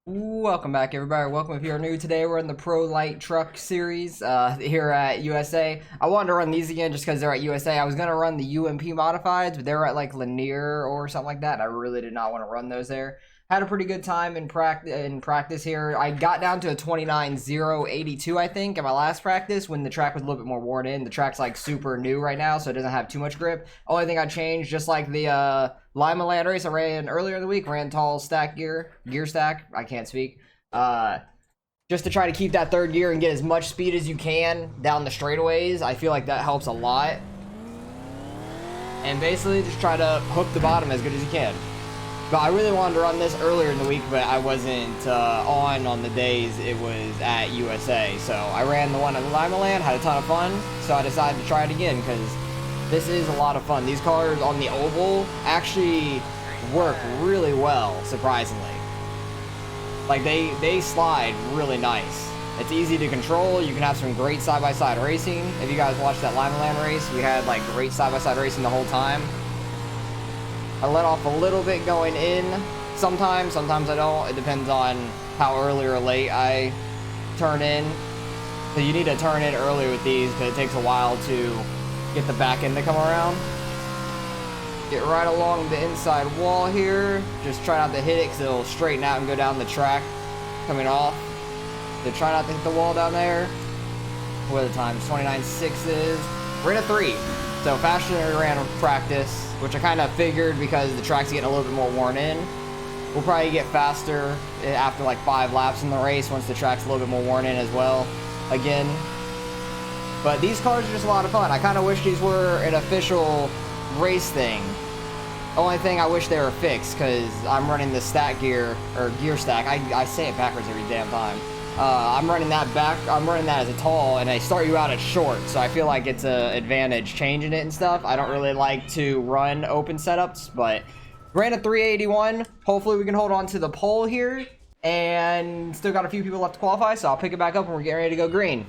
Welcome back, everybody. Welcome if you're new. Today we're in the Pro Lite Truck series here at USA. I wanted to run these again just because they're at USA. I was going to run the UMP modifieds, but they were at like Lanier or something like that. I really did not want to run those there. Had a pretty good time in practice here. I got down to a 29.082, I think, in my last practice when the track was a little bit more worn in. The track's like super new right now, so it doesn't have too much grip. Only thing I changed, just like the Lima Land race I ran earlier in the week, ran tall stack gear stack. I can't speak. Just to try to keep that third gear and get as much speed as you can down the straightaways. I feel like that helps a lot. And basically just try to hook the bottom as good as you can. But I really wanted to run this earlier in the week, but I wasn't on the days it was at USA. So I ran the one at Lima Land, had a ton of fun. So I decided to try it again because this is a lot of fun. These cars on the oval actually work really well, surprisingly. Like they slide really nice. It's easy to control. You can have some great side-by-side racing. If you guys watched that Lima Land race, we had like great side-by-side racing the whole time. I let off a little bit going in sometimes I don't. It depends on how early or late I turn in. So you need to turn in early with these because it takes a while to get the back end to come around. Get right along the inside wall here. Just try not to hit it because it'll straighten out and go down the track coming off. So try not to hit the wall down there. What are the times? 29.6s. We're in a 3. So faster than we ran in practice, which I kind of figured because the track's getting a little bit more worn in. We'll probably get faster after like 5 laps in the race once the track's a little bit more worn in as well. Again. But these cars are just a lot of fun. I kind of wish these were an official race thing. Only thing I wish they were fixed because I'm running the stack gear, or gear stack. I say it backwards every damn time. I'm running that as a tall, and they start you out at short, so I feel like it's an advantage changing it and stuff. I don't really like to run open setups, but ran a 381. Hopefully we can hold on to the pole here, and still got a few people left to qualify, so I'll pick it back up when we're getting ready to go green.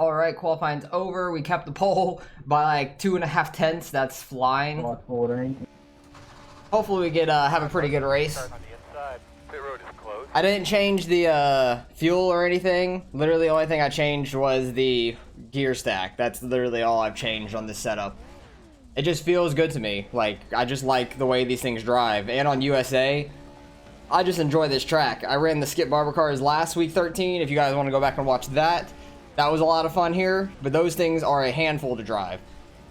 All right, qualifying's over. We kept the pole by like 2.5 tenths. That's flying. Hopefully we get have a pretty good race. I didn't change the fuel or anything. Literally the only thing I changed was the gear stack. That's literally all I've changed on this setup. It just feels good to me. Like, I just like the way these things drive. And on USA, I just enjoy this track. I ran the Skip Barber cars last week 13. If you guys want to go back and watch that, that was a lot of fun here. But those things are a handful to drive.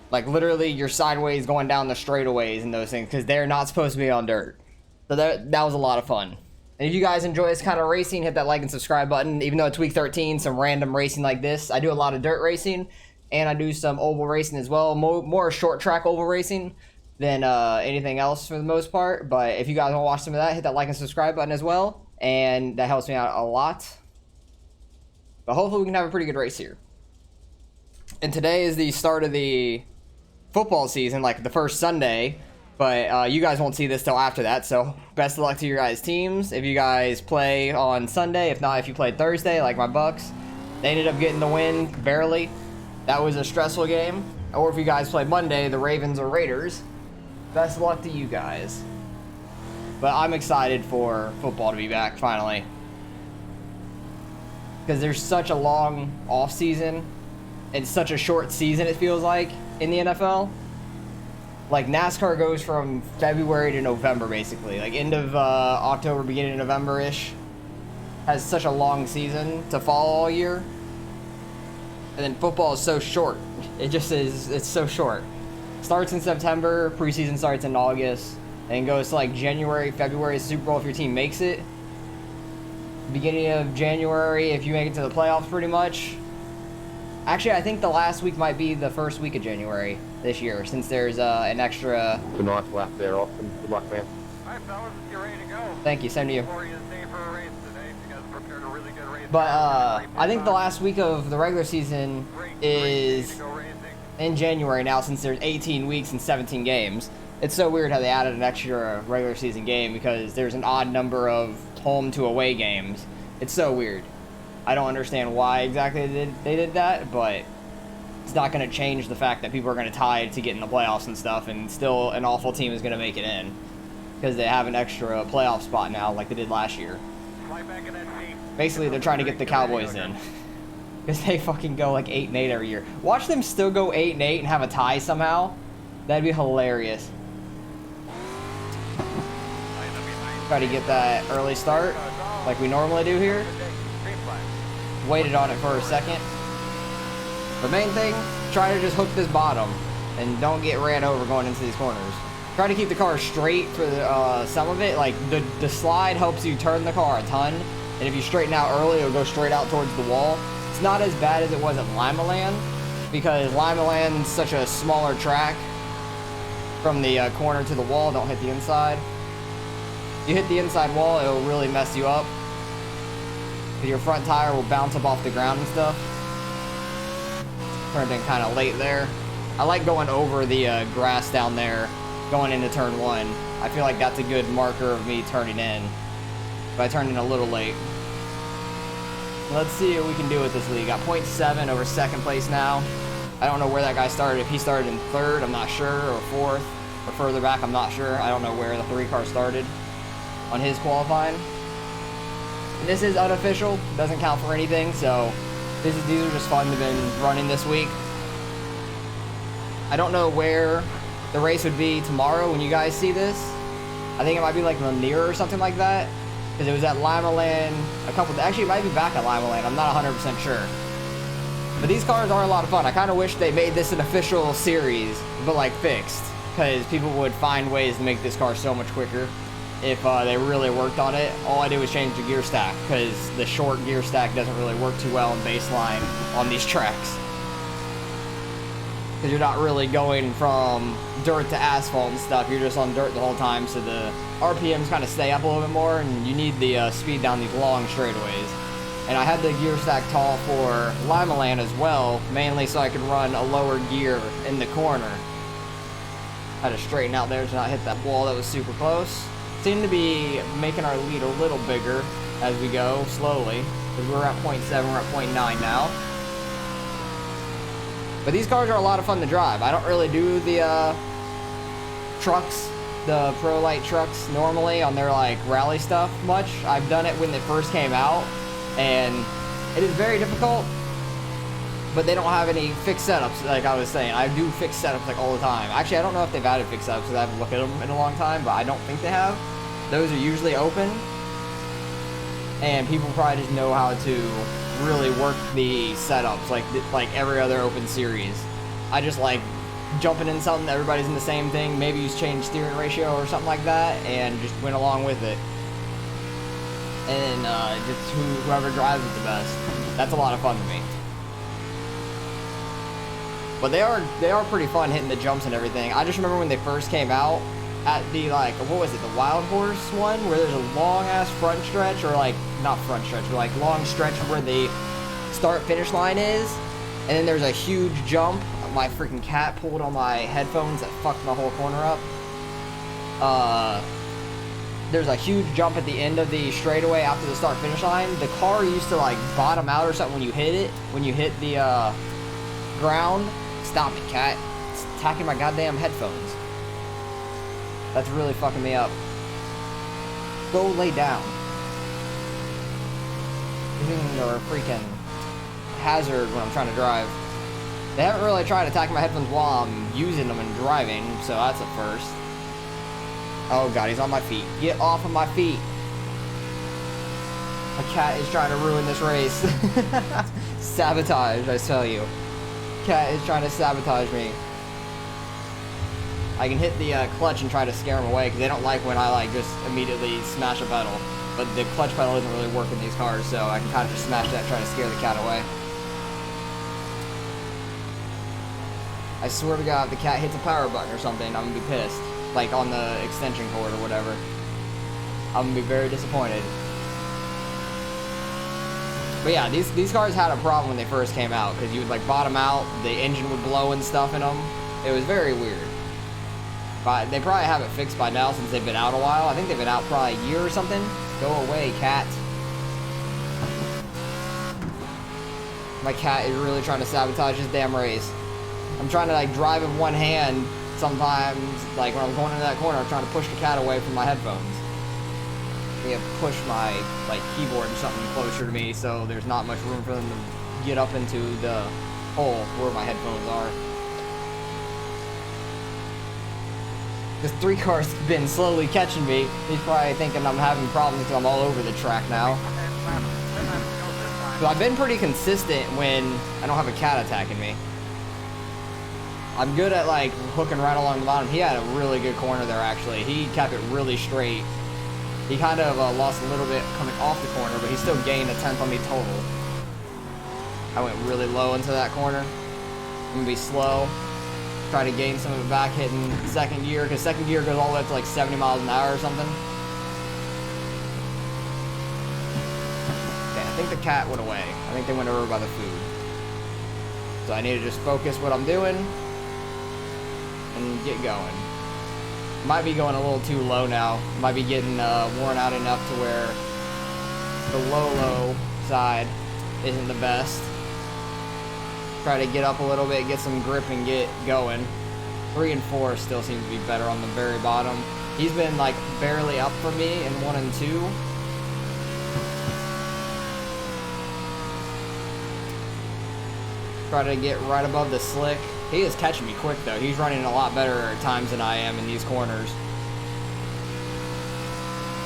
Like, literally, you're sideways going down the straightaways and those things because they're not supposed to be on dirt. So that was a lot of fun. And if you guys enjoy this kind of racing, hit that like and subscribe button. Even though it's week 13, some random racing like this. I do a lot of dirt racing, and I do some oval racing as well. More short track oval racing than anything else for the most part. But if you guys want to watch some of that, hit that like and subscribe button as well. And that helps me out a lot. But hopefully we can have a pretty good race here. And today is the start of the football season, like the first Sunday. But you guys won't see this till after that, so best of luck to your guys' teams. If you guys play on Sunday, if not, if you played Thursday, like my Bucks, they ended up getting the win, barely. That was a stressful game. Or if you guys play Monday, the Ravens or Raiders, best of luck to you guys. But I'm excited for football to be back, finally. Because there's such a long off season, and such a short season, it feels like, in the NFL. Like, NASCAR goes from February to November, basically. Like, end of October, beginning of November-ish. Has such a long season to follow all year. And then football is so short. It just is, it's so short. Starts in September, preseason starts in August, and goes to, like, January, February, Super Bowl if your team makes it. Beginning of January, if you make it to the playoffs, pretty much. Actually, I think the last week might be the first week of January this year, since there's an extra... Good nice lap there, Austin. Good luck, man. All right, fellas, let's get ready to go. Thank you, same to you. Glorious day for a race today. You guys prepared a really good race. But I think the last week of the regular season is in January now, since there's 18 weeks and 17 games. It's so weird how they added an extra regular season game because there's an odd number of home to away games. It's so weird. I don't understand why exactly they did that, but it's not going to change the fact that people are going to tie to get in the playoffs and stuff, and still an awful team is going to make it in. because they have an extra playoff spot now like they did last year. Fly back in that seat. Basically, they're trying to get the Cowboys in. Because they fucking go like 8-8 every year. Watch them still go 8-8 and have a tie somehow. That'd be hilarious. Try to get that early start like we normally do here. Waited on it for a second. The main thing, try to just hook this bottom and don't get ran over going into these corners. Try to keep the car straight for the, some of it. Like the slide helps you turn the car a ton. And if you straighten out early, it'll go straight out towards the wall. It's not as bad as it was at Lima Land because Lima Land's such a smaller track. From the corner to the wall, don't hit the inside. You hit the inside wall, it'll really mess you up. Your front tire will bounce up off the ground and stuff. Turned in kind of late there. I like going over the grass down there, going into turn 1. I feel like that's a good marker of me turning in. But I turned in a little late. Let's see what we can do with this lead. Got 0.7 over second place now. I don't know where that guy started. If he started in third, I'm not sure, or fourth, or further back, I'm not sure. I don't know where the 3 car started on his qualifying. And this is unofficial, doesn't count for anything, so these are just fun to been running this week. I don't know where the race would be tomorrow when you guys see this. I think it might be like Lanier or something like that. Because it was at Lima Land actually it might be back at Lima Land, I'm not 100% sure. But these cars are a lot of fun. I kind of wish they made this an official series, but like fixed. Because people would find ways to make this car so much quicker if they really worked on it. All I did was change the gear stack, because the short gear stack doesn't really work too well in baseline on these tracks. Because you're not really going from dirt to asphalt and stuff, you're just on dirt the whole time, so the RPMs kind of stay up a little bit more, and you need the speed down these long straightaways. And I had the gear stack tall for Lima Land as well, mainly so I could run a lower gear in the corner. Had to straighten out there to not hit that wall that was super close. Seem to be making our lead a little bigger as we go, slowly. Because we're at 0.7, we're at 0.9 now. But these cars are a lot of fun to drive. I don't really do the trucks, the Pro Lite Trucks normally on their like rally stuff much. I've done it when they first came out, and it is very difficult, but they don't have any fixed setups like I was saying. I do fixed setups like all the time. Actually, I don't know if they've added fixed setups because I haven't looked at them in a long time, but I don't think they have. Those are usually open, and people probably just know how to really work the setups like every other open series. I just like jumping in something, everybody's in the same thing, maybe you change steering ratio or something like that, and just went along with it. And just whoever drives it the best. That's a lot of fun to me. But they are pretty fun hitting the jumps and everything. I just remember when they first came out at the like, what was it, the Wild Horse one, where there's a long ass front stretch, or like not front stretch, but like long stretch where the start finish line is, and then there's a huge jump. My freaking cat pulled on my headphones that fucked my whole corner up. There's a huge jump at the end of the straightaway after the start finish line. The car used to like bottom out or something when you hit it, when you hit the ground. Stop it, cat. It's attacking my goddamn headphones. That's really fucking me up. Go lay down. You're a freaking hazard when I'm trying to drive. They haven't really tried to attack my headphones while I'm using them and driving, so that's a first. Oh god, he's on my feet. Get off of my feet. My cat is trying to ruin this race. Sabotage, I tell you. Cat is trying to sabotage me. I can hit the clutch and try to scare them away because they don't like when I like just immediately smash a pedal. But the clutch pedal doesn't really work in these cars, so I can kind of just smash that, try to scare the cat away. I swear to God, if the cat hits a power button or something, I'm gonna be pissed. Like on the extension cord or whatever. I'm gonna be very disappointed. But yeah, these cars had a problem when they first came out, because you would like bottom out, the engine would blow and stuff in them. It was very weird. But they probably have it fixed by now since they've been out a while. I think they've been out probably a year or something. Go away, cat. My cat is really trying to sabotage this damn race. I'm trying to like drive in one hand sometimes, like when I was going into that corner, I was trying to push the cat away from my headphones. They have pushed my like keyboard or something closer to me, so there's not much room for them to get up into the hole where my headphones are. This 3-car's been slowly catching me. He's probably thinking I'm having problems because I'm all over the track now. So I've been pretty consistent when I don't have a cat attacking me. I'm good at like hooking right along the bottom. He had a really good corner there actually. He kept it really straight. He kind of lost a little bit coming off the corner, but he still gained a 10th on me total. I went really low into that corner. I'm gonna be slow. Try to gain some of it back hitting second gear, because second gear goes all the way up to like 70 miles an hour or something. Okay, I think the cat went away. I think they went over by the food. So I need to just focus what I'm doing and get going. Might be going a little too low now. Might be getting worn out enough to where the low side isn't the best. Try to get up a little bit, get some grip and get going. 3 and 4 still seems to be better on the very bottom. He's been like barely up for me in 1 and 2. Try to get right above the slick. He is catching me quick though. He's running a lot better at times than I am in these corners.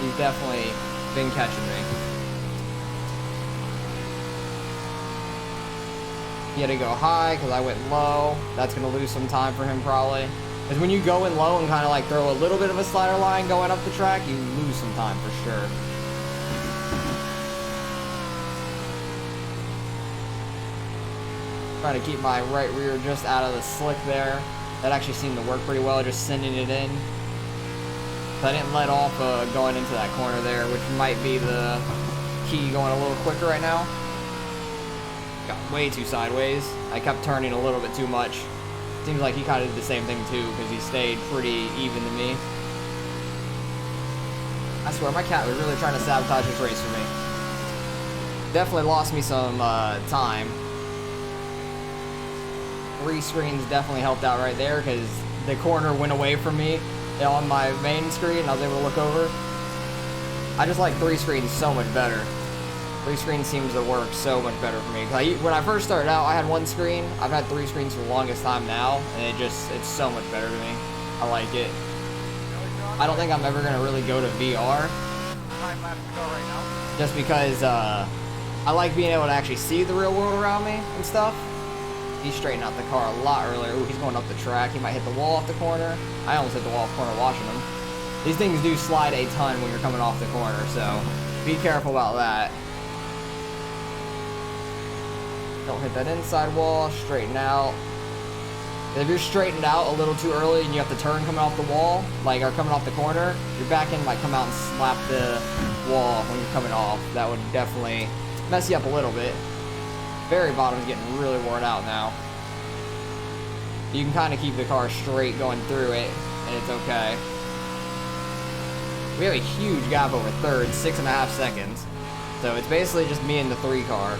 He's definitely been catching me. He had to go high because I went low. That's going to lose some time for him probably. Because when you go in low and kind of like throw a little bit of a slider line going up the track, you lose some time for sure. Trying to keep my right rear just out of the slick there. That actually seemed to work pretty well, just sending it in. So I didn't let off going into that corner there, which might be the key going a little quicker right now. Got way too sideways. I kept turning a little bit too much. Seems like he kind of did the same thing too, because he stayed pretty even to me. I swear, my cat was really trying to sabotage this race for me. Definitely lost me some time. 3 screens definitely helped out right there, because the corner went away from me on my main screen, and I was able to look over. I just like 3 screens so much better. 3 screens seems to work so much better for me. When I first started out, I had 1 screen. I've had 3 screens for the longest time now, and it's so much better to me. I like it. I don't think I'm ever going to really go to VR. Just because I like being able to actually see the real world around me and stuff. He's straightening out the car a lot earlier. Ooh, he's going up the track. He might hit the wall off the corner. I almost hit the wall off the corner watching him. These things do slide a ton when you're coming off the corner, so be careful about that. Don't hit that inside wall. Straighten out. If you're straightened out a little too early and you have to turn coming off the wall, like, or coming off the corner, your back end might come out and slap the wall when you're coming off. That would definitely mess you up a little bit. Very bottom's getting really worn out now. You can kind of keep the car straight going through it, and it's okay. We have a huge gap over third, 6.5 seconds. So it's basically just me and the 3 car.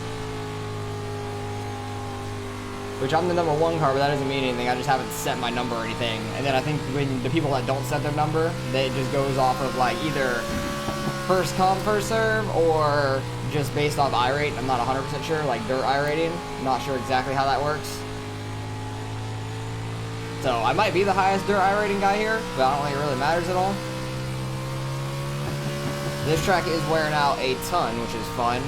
Which I'm the number 1 car, but that doesn't mean anything. I just haven't set my number or anything. And then I think when the people that don't set their number, it just goes off of like either first come, first serve, or just based off iRate. I'm not 100% sure, like dirt iRating. I'm not sure exactly how that works. So I might be the highest dirt iRating guy here, but I don't think it really matters at all. This track is wearing out a ton, which is fun.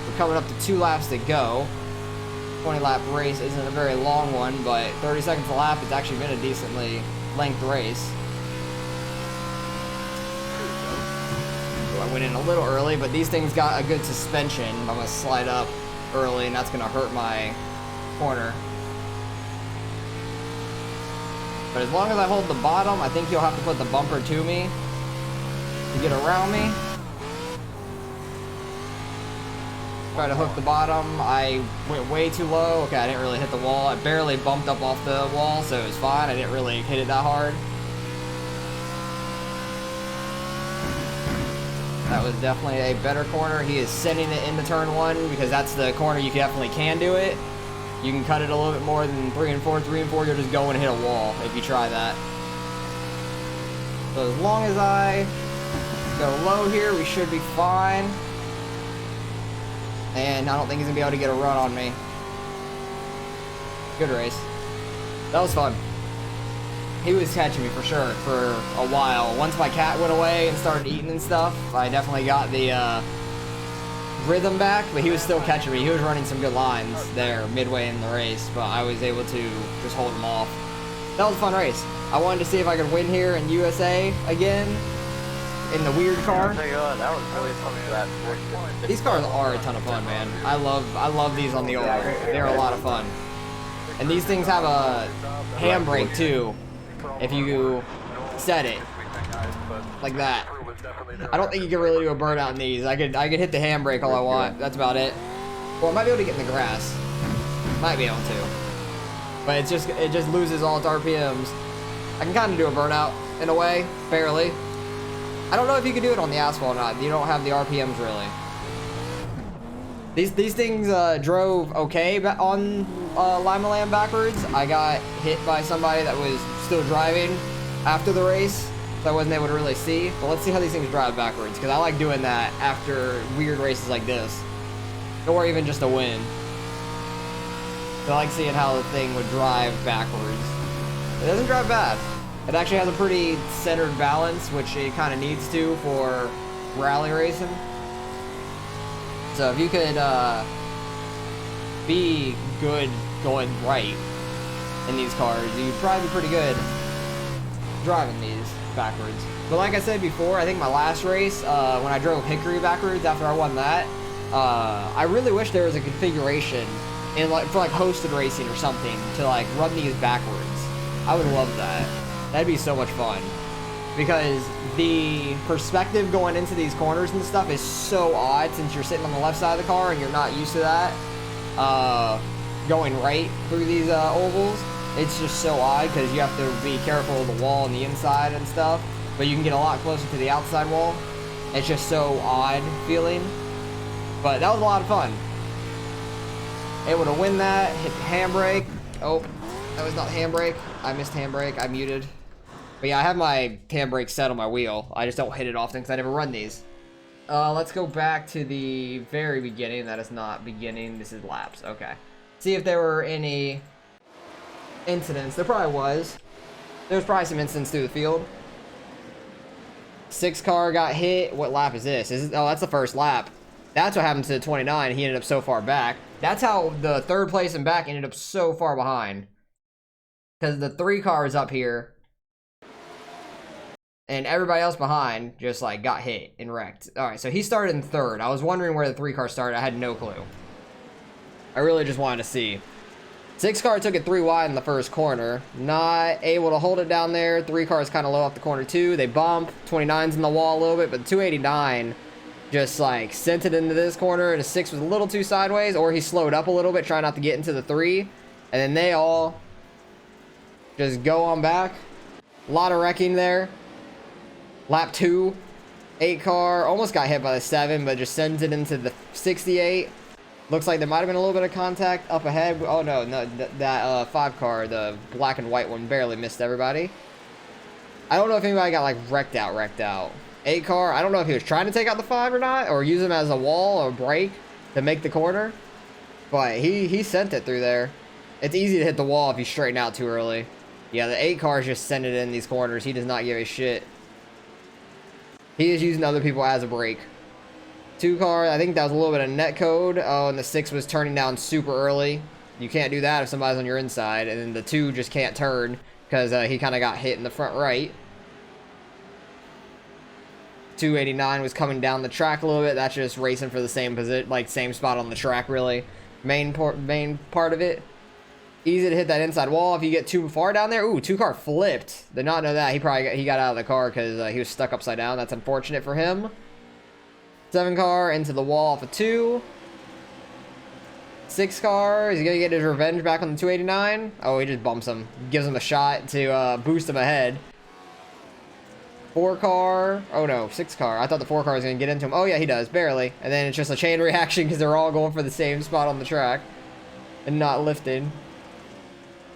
We're coming up to 2 laps to go. 20-lap race isn't a very long one, but 30 seconds a lap, it's actually been a decently length race. So I went in a little early, but these things got a good suspension. I'm going to slide up early, and that's going to hurt my corner. But as long as I hold the bottom, I think you'll have to put the bumper to me to get around me. Try to hook the bottom. I went way too low. Okay, I didn't really hit the wall. I barely bumped up off the wall, so it was fine. I didn't really hit it that hard. That was definitely a better corner. He is sending it into turn 1 because that's the corner you definitely can do it. You can cut it a little bit more than 3 and 4. 3 and 4, you'll just go and hit a wall if you try that. So as long as I go low here, we should be fine. And I don't think he's gonna be able to get a run on me. Good race. That was fun. He was catching me for sure for a while. Once my cat went away and started eating and stuff, I definitely got the rhythm back, but he was still catching me. He was running some good lines there midway in the race, but I was able to just hold him off. That was a fun race. I wanted to see if I could win here in USA again in the weird car. That was really fun for that. These cars are a ton of fun, man. I love these on the oval. They're a lot of fun. And these things have a handbrake too, if you set it like that. I don't think you can really do a burnout in these. I could hit the handbrake all I want. That's about it. Well, I might be able to get in the grass. Might be able to. But it just loses all its RPMs. I can kind of do a burnout in a way, barely. I don't know if you can do it on the asphalt or not. You don't have the RPMs really. These things drove okay on Lima Land backwards. I got hit by somebody that was still driving after the race, so I wasn't able to really see. But let's see how these things drive backwards, because I like doing that after weird races like this, or even just a win. So I like seeing how the thing would drive backwards. It doesn't drive bad. It actually has a pretty centered balance, which it kind of needs to for rally racing. So if you could be good going right in these cars, you'd probably be pretty good driving these backwards. But like I said before, I think my last race, when I drove Hickory backwards after I won that, I really wish there was a configuration in for hosted racing or something to like run these backwards. I would love that. That'd be so much fun, because the perspective going into these corners and stuff is so odd since you're sitting on the left side of the car and you're not used to that. Going right through these ovals, it's just so odd because you have to be careful of the wall on the inside and stuff, but you can get a lot closer to the outside wall. It's just so odd feeling, but that was a lot of fun. Able to win that, hit the handbrake. Oh, that was not handbrake. I missed handbrake. I muted. But yeah, I have my handbrake set on my wheel. I just don't hit it often because I never run these. Let's go back to the very beginning. That is not beginning. This is laps. Okay. See if there were any incidents. There probably was. There's probably some incidents through the field. 6 car got hit. What lap is this? Oh, that's the first lap. That's what happened to the 29. He ended up so far back. That's how the third place and back ended up so far behind. Because the 3 car is up here. And everybody else behind just like got hit and wrecked. Alright, so he started in third. I was wondering where the 3 car started. I had no clue. I really just wanted to see. 6 car took it 3 wide in the first corner. Not able to hold it down there. 3 cars kind of low off the corner too. They bump. 29's in the wall a little bit, but 289 just like sent it into this corner, and a 6 was a little too sideways, or he slowed up a little bit trying not to get into the 3. And then they all just go on back. A lot of wrecking there. Lap 2, 8 car almost got hit by the 7, but just sends it into the 68. Looks like there might have been a little bit of contact up ahead. Oh no, that 5 car, the black and white one, barely missed everybody. I don't know if anybody got like wrecked out. 8 car, I don't know if he was trying to take out the 5 or not, or use him as a wall or brake to make the corner, but he sent it through there. It's easy to hit the wall if you straighten out too early. Yeah, the 8 cars just send it in these corners. He does not give a shit. He is using other people as a brake. 2 car, I think that was a little bit of net code. Oh, and the 6 was turning down super early. You can't do that if somebody's on your inside. And then the 2 just can't turn because he kind of got hit in the front right. 289 was coming down the track a little bit. That's just racing for the same position, like same spot on the track, really. Main part of it. Easy to hit that inside wall if you get too far down there. Ooh, 2 car flipped. Did not know that. He got out of the car because he was stuck upside down. That's unfortunate for him. 7 car into the wall off of 2. 6 car. Is he going to get his revenge back on the 289? Oh, he just bumps him. Gives him a shot to boost him ahead. 4 car. Oh no, 6 car. I thought the 4 car was going to get into him. Oh yeah, he does. Barely. And then it's just a chain reaction because they're all going for the same spot on the track and not lifting.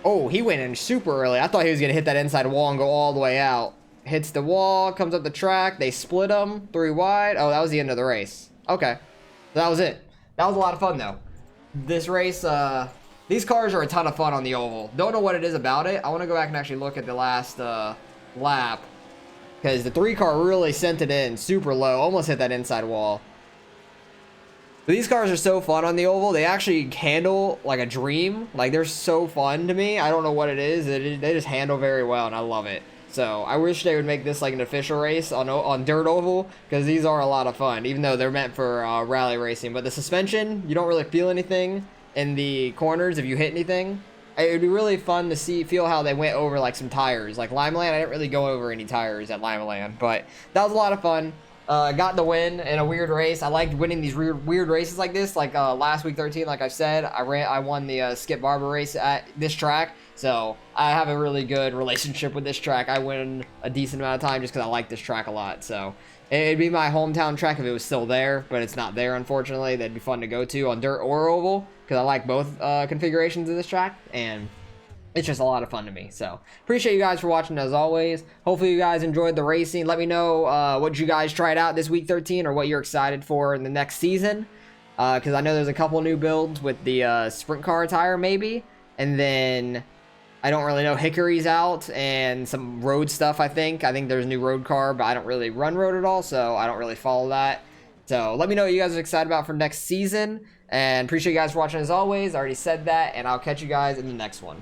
Oh, he went in super early. I thought he was going to hit that inside wall and go all the way out. hits the wall, comes up the track. They split them 3 wide. Oh, that was the end of the race. Okay, that was it. That was a lot of fun though. This race, these cars are a ton of fun on the oval. Don't know what it is about it. I want to go back and actually look at the last lap, because the 3 car really sent it in super low, almost hit that inside wall. But these cars are so fun on the oval. They actually handle like a dream. Like, they're so fun to me. I don't know what it is. They just handle very well, and I love it. So I wish they would make this like an official race on dirt oval, because these are a lot of fun, even though they're meant for rally racing. But the suspension, you don't really feel anything in the corners if you hit anything. It would be really fun to feel how they went over like some tires. Like Limeland, I didn't really go over any tires at Limeland, but that was a lot of fun. Got the win in a weird race. I liked winning these weird races like this. Like last week 13, like I said, I won the Skip Barber race at this track. So I have a really good relationship with this track. I win a decent amount of time just because I like this track a lot. So it'd be my hometown track if it was still there, but it's not there, unfortunately. That'd be fun to go to on dirt or oval, because I like both configurations of this track, and it's just a lot of fun to me. So appreciate you guys for watching as always. Hopefully you guys enjoyed the racing. Let me know what you guys tried out this week 13, or what you're excited for in the next season, because I know there's a couple new builds with the sprint car tire maybe, and then I don't really know, Hickory's out, and some road stuff. I think there's a new road car, but I don't really run road at all, so I don't really follow that. So let me know what you guys are excited about for next season, and appreciate you guys for watching as always. I already said that, and I'll catch you guys in the next one.